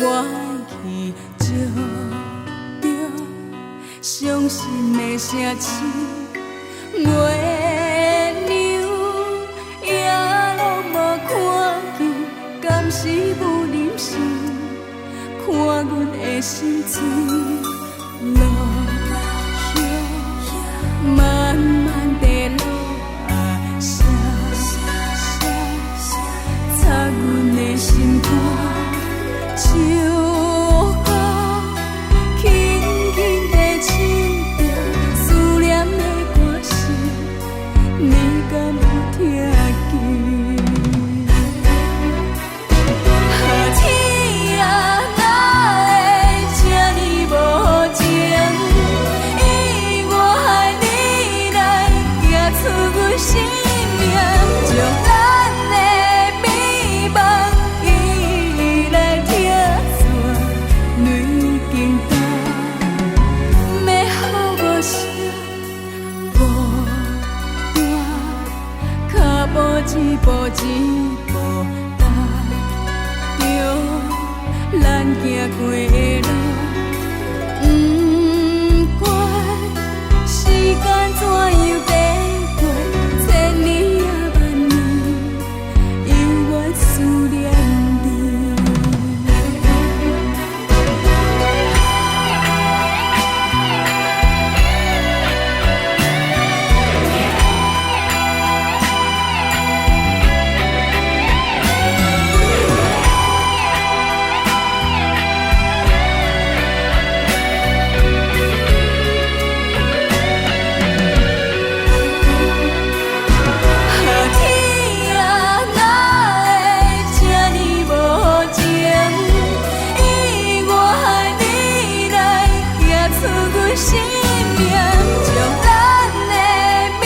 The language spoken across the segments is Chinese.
我去借着伤心的声声，月亮也拢无看见，敢是有人生？看阮的心碎，落雨慢慢地落啊下，擦阮的心肝，唱歌轻轻地唱着思念的歌声，你敢有听见？生命将咱的美梦移来听线雷惊动，要予我声孤单，脚步一步一步踏着咱行过的路，不管时间怎样地。生命将咱的美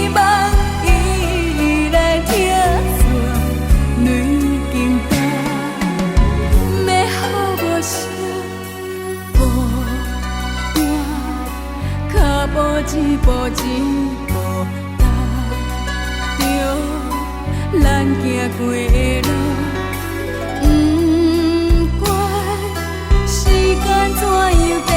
梦移来听线雷惊动，要予我声孤单，脚步一步一步踏着咱行过的路，不管时间怎样地。